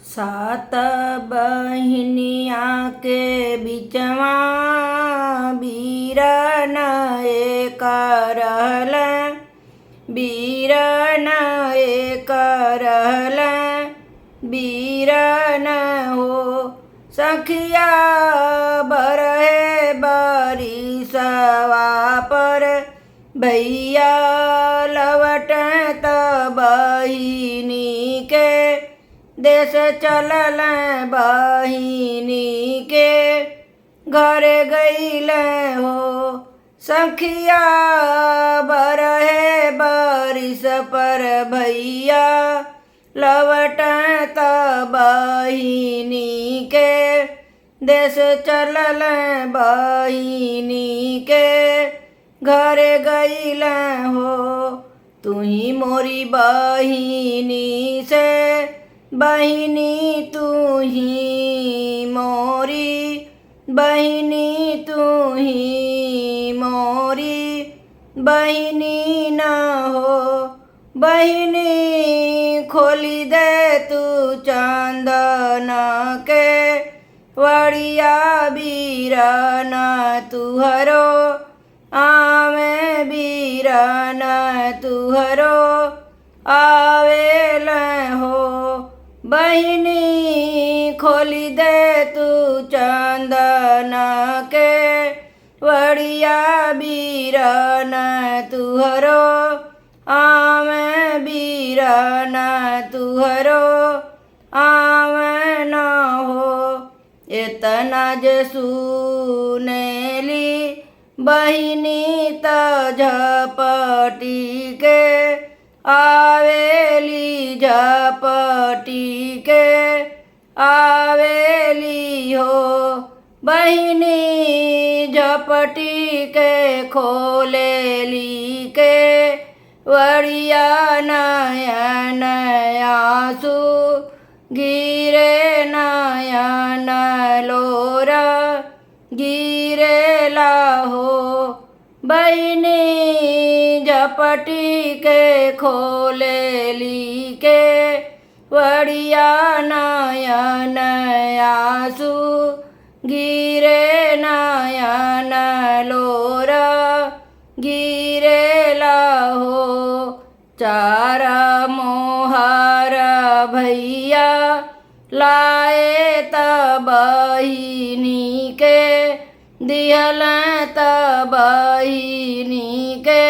सात बहिनिया के बिचवा बीरन एक रहल, बीरन एक रहल, बीरन हो सखिया बरहे बरिसवा पर, भैया लवट त बहिनी के देश चलल, बहिनी के घर गईल हो सखिया बरहे बरिस पर, भैया लवट त बहिनी के देश चलल, बहिनी के घर गईल हो। तुही मोरी बहिनी से बहिनी, तुही मोरी बहिनी, तुही मोरी बहिनी न हो। बहिनी खोली दे तू चंदन के वड़िया, बीरन तुहरो आवे, बीरन तुहरो आवेल हो। बहिनी खोली दे तू चंदन के वड़िया, बीरन तुहरो आवे, बीरन तुहरो आवे न हो। इतना जे सुनेली बहिनी त झपटी के आवेली, झपटी के आवेली हो। बहिनी झपटी के खोलेली के वड़िया, नयन आंसू गिरे, नयन लोरा गिरेला हो। बहिनी झपटी के खोलेली के वड़िया, नयन आंसू गिरे, नयन लोरा गिरेला हो। चार मोहर भैया लाए त बहिनी के दिहल, त बहिनी के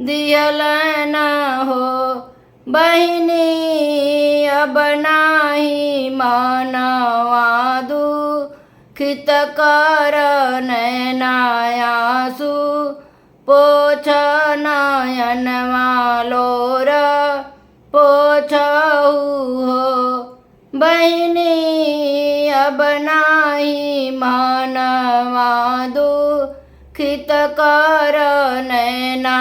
दिहल न हो। बहिनी अब नाही मनवा दुखित कर, नैना आंसू पोछ, नयनवा लोर पोछहु हो। बहिनी अब नाही मनवा दुखित कर, नैना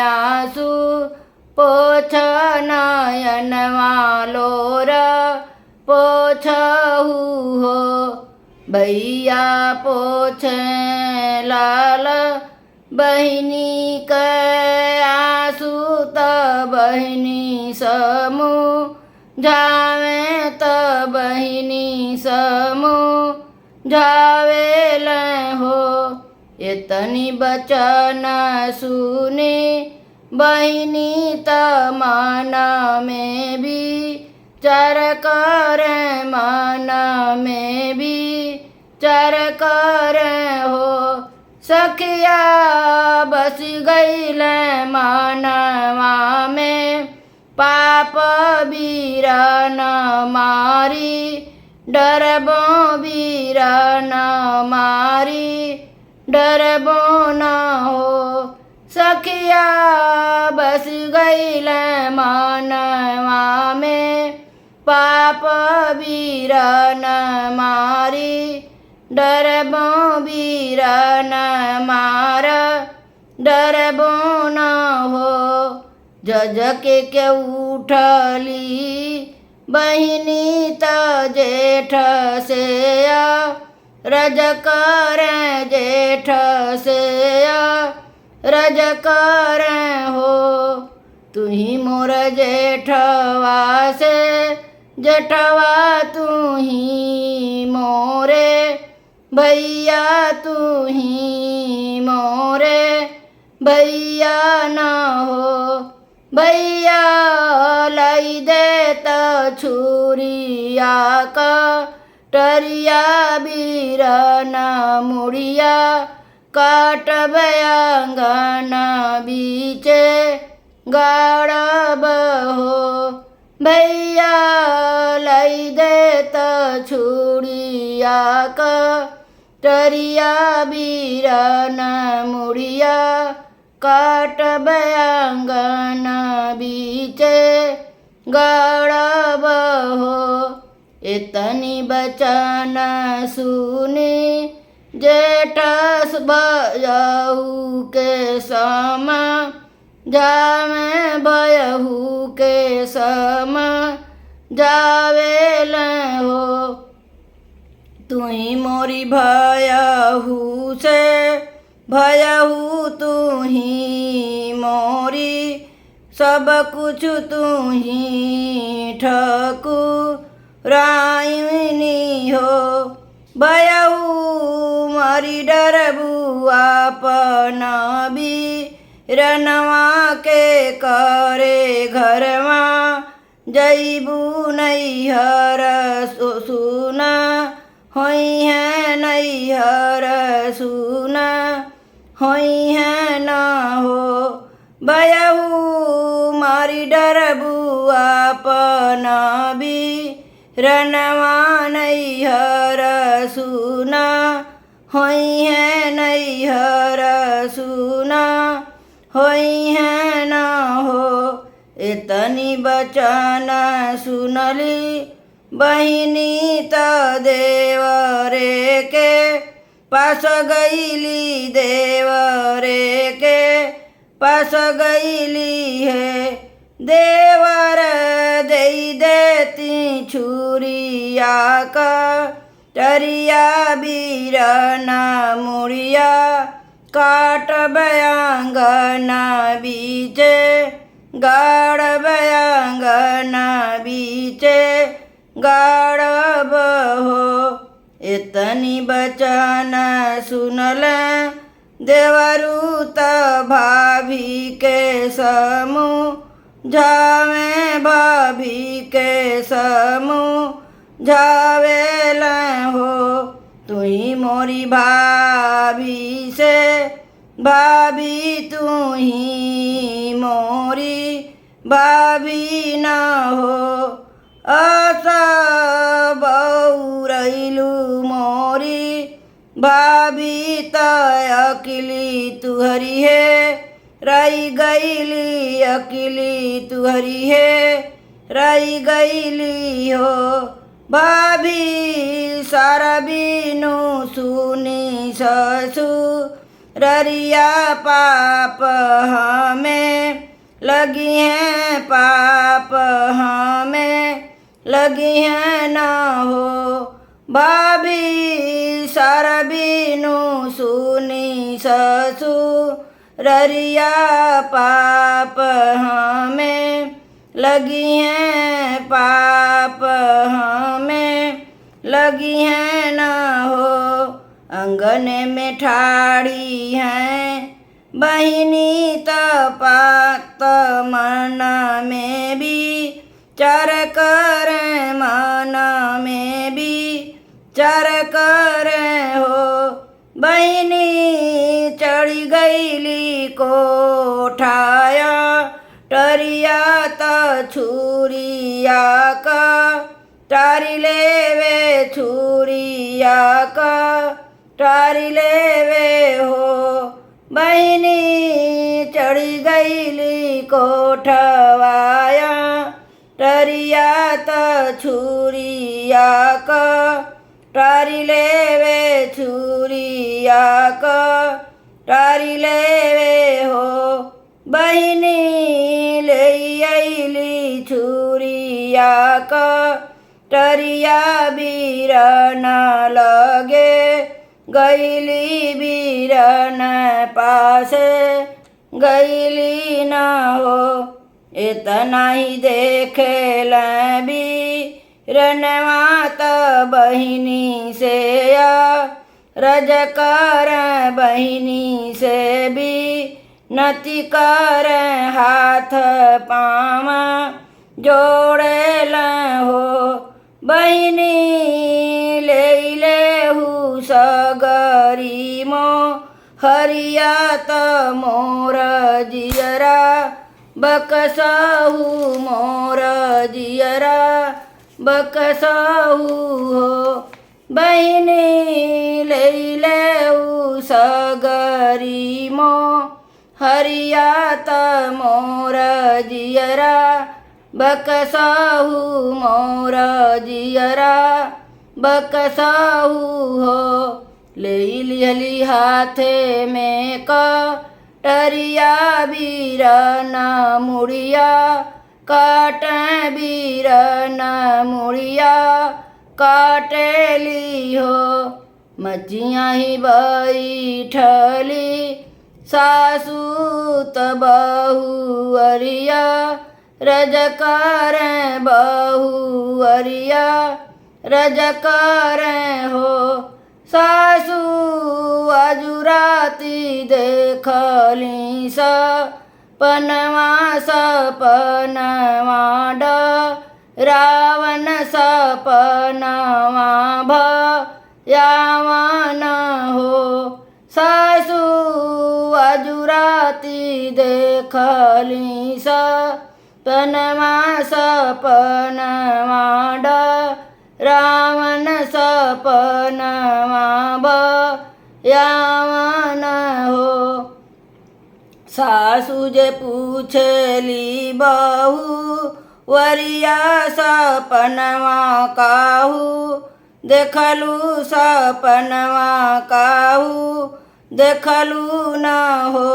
आंसू पोछ, नयनवा लोर पोछहु हो। भैया पोछ लाल बहिनी के आंसू त बहिनी समूह झावे, त बहिनी समूह झावेल हो। इतनी बचन सुनी बहिनी त मन में भी चर कर, मन में भी चर कर हो। सखिया बस गईल मनवा में पाप, बीरन मारी डरबो, बीरन मारी डरबो न हो। सखिया बस गईल मनवा में पाप, बीरन मारी डरबो, बीरन मार डरबो न हो। जज के उठली बहिनी त जेठ से रज कर, जेठ से रज कर हो। तुही मोर जेठवा से जेठवा तू ही मोरे भैया तू ही मोरे भैया न हो भैया लाई देत छुरिया कटरिया बीरन मुड़िया काटब आंगन बीचे गाड़ब हो भैया लाई देत छुरिया कटरिया बीरन मुड़िया काटब आंगन बीचे गाड़ब हो। इतनी बचन सुनी जेठस बयहू के सम जामे बयहू के सम जावेल हो। तुही मोरी भयहू से भयहू तू ही मोरी सब कुछ तू ही ठकुराइनी हो। भयहू मारी डरबू अपना बीरनवा के करे घरवा जईबू नैहर सुना होई है नैहर सुना होई है न हो। भयहू मारी डरबू अपना बीरनवा नैहर सुना होई है नैहर सुना होई है न हो। इतनी बचन सुनली बहिनी त देवरे के पास गईली देवरे के पास गईली है। देवर दई देती छुरिया कटरिया बीरन मुड़िया काटब आंगन बीचे गाड़ब आंगन बीचे गाड़ब हो। इतनी बचन सुनल देवरू त भाभी के समूह झावे भाभी के समूह झावेल हो। तुही मोरी भाभी से भाभी तू ही मोरी भाभी न हो। आशा बौरैलू मोरी भाभी त अकेली तुहरी है रही गईली अकेली तुहरी है रही गईली हो। भाभी सारा बिनु सुनी ससुररिया पाप हमें लगी है पाप हमें लगी है न हो। भाभी सारा बिनु सुनी ससुररिया पाप हमें लगी है पाप हमें लगी है न हो। अंगन में ठाड़ी है बहिनी तपात मन में भी चर कर मन में भी चर कर हो। बहिनी चढ़ी गईली कोठाया टरिया त छुरिया का टारी लेवे छुरिया का टारी लेवे हो। बहिनी चढ़ी गईली कोठवाया टरिया त छुरिया का टारी लेवे छुरिया का टारी लेवे हो। बहिनी ले अइली छुरिया का टरिया बीरन लगे गईली बीरन पासे गईली न हो। इतना ही देखे भी रनवा त बहिनी से रज कर बहिनी से भी नति कर हाथ पाँव जोड़ेल हो बहिनी ले लेहु सगरी मो हरिया त मोर जियरा बकसहु मोर जियरा बकसहु हो बहिनी ले लेहु सगरी मो हरिया त मोर जियरा बकसहु मोर जियरा बकसहु हो ले लिहली हाथे में कटरिया बीरन मुड़िया काट बीरन मुड़िया काटेली हो मचिया ही बैठली सासू त बहुअरिया रज कर बहुअरिया रज कर हो सासू अजुराती देखली सपनवा सपनवा रावण सपनवा भयावन हो सासू अजुराती देखली सपनवा सपनवा रावण सपनवा भयावन हो सासू जे पूछली बहू वरिया सपनवा काहू देखलू सपनवा काहू देखलू न हो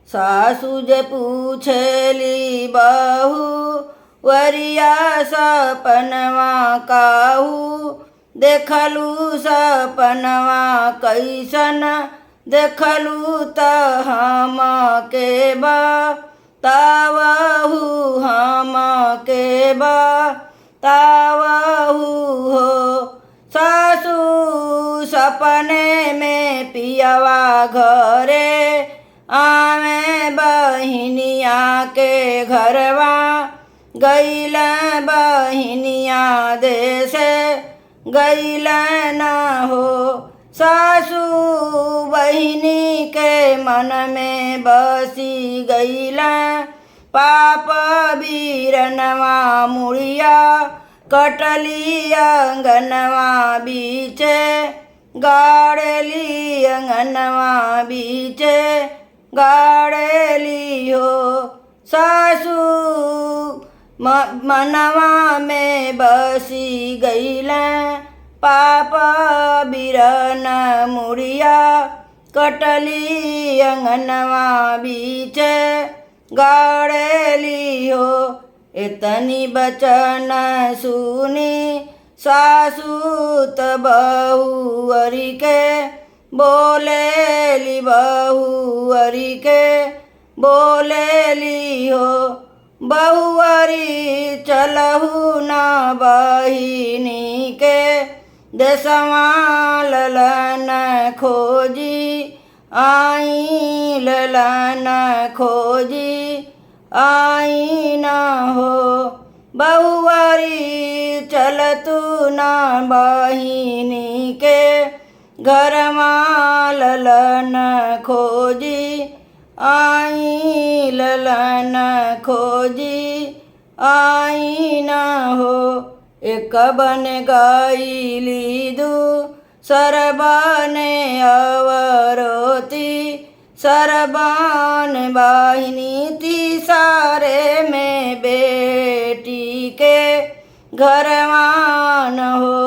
सासू जे पूछली बहू वरिया सपनवा काहू देखलू सपनवा कैसन देखलू त हम के बतावहु हम के बतावहु हो सासू सपने में पियवा घरे आवे बहिनिया के घरवा गैल बहिनिया देशे गैल न हो सासू बहिनी के मन में बसी गैल पाप बीरनवा मुड़िया कटली अंगनवा बीचे गाड़ली अंगनवा बीचे गाड़ली हो सासू मनवा में बसी गैल पाप बीरन मुड़िया कटली अंगनवा बीचे गाड़ली हो इतनी बचन सुनी सासू त बहुअरी के बोलेली बहुअरी के बोलेली हो बहुअरी चलहु न बहिनी के देशवा ललन खोजी आई ललन खोजी आई न हो बहुअरी चलतु न बहिनी के घरमा ललन खोजी आई ललन खोजी आई न हो एक बन गईली दू सरबने अवरोती सरबन बाहिनी तीसरे में बेटी के घरवान हो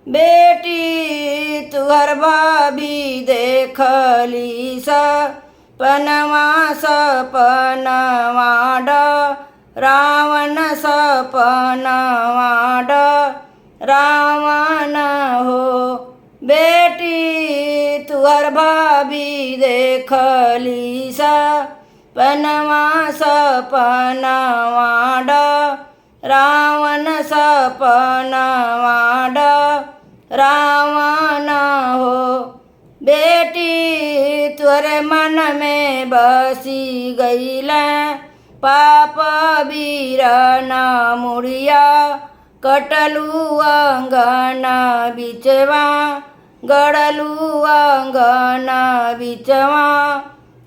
बेटी तुहर भाभी देखली सपनवा सपनवा रावण सपनवा रावण हो बेटी तुहर भाभी देखली सपनवा सपनवा रावण सपन वाड रावण हो। बेटी त्वरे मन में बसी गईला पाप बीर न मुड़िया कटलू अंगन बिचवा गड़लू अंगन बिचवा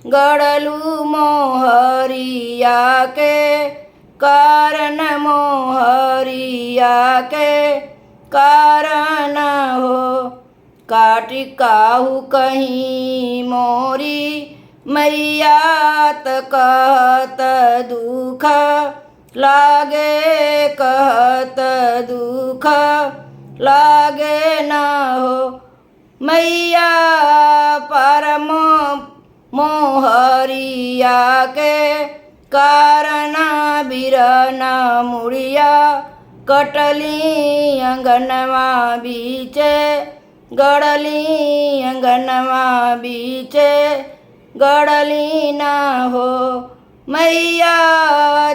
गड़लू मोहरिया के कारण मोहरिया के कारण हो। काटी काहू कहीं मोरी मैया त कहत दुख लागे कहत दुख लागे न हो। मैया परम मोहरिया के कारण बिरन मुड़िया कटली अंगनवा बीचे गड़ली अंगनवा बीचे गड़ली न हो। मैया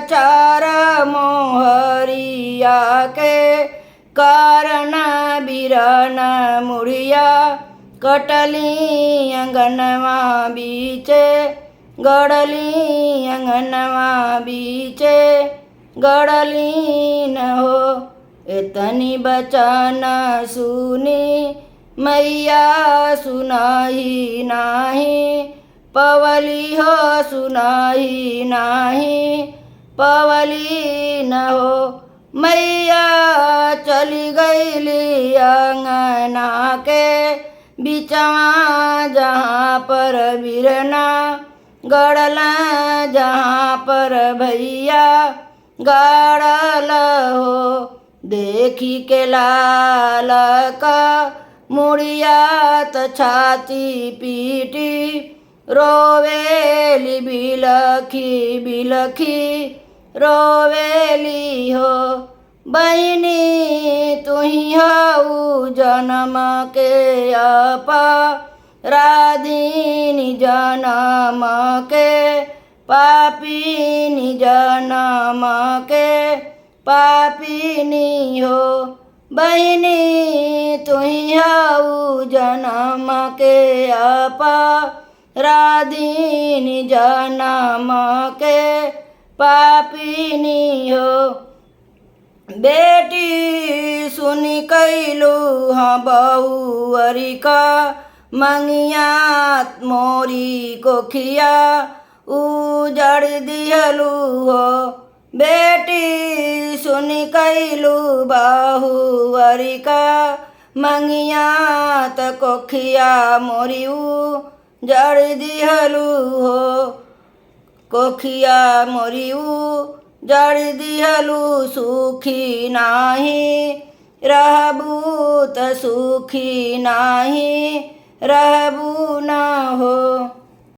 चार मोहरिया के कारण बिरन मुड़िया कटली अंगनवा बीचे गड़ली अंगनवा बीचे गड़ली न हो। इतनी बचन सुनी मैया सुनाही नाही पवली हो सुनाही नाही पवली न हो। मैया चली गईली अंगना के बिचवा जहाँ पर बिरना गड़ला जहाँ पर भैया गाड़ल हो। देखी के लाल का मुड़िया त छाती पीटी रोवेली बिलखी बिलखी रोवेली हो। बहिनी तुही हऊ जन्म के अपराधीनी जन्म के पापीनी जन्म के पापिनी हो। बहिनी तुही हऊ जन्म के अपराधीनी जन्म के पापिनी हो। बेटी सुनी कैलू हाँ बहुअरी का मंगिया मोरी कोखिया उजड़ दिहलू हो। बेटी सुनी कैलू बहुअरी का मंगिया त कोखिया मोरी उजड़ दिहलू हो। कोखिया मोरी उजड़ दिहलू सुखी नाही रहबू त सुखी नाही रहबू न हो।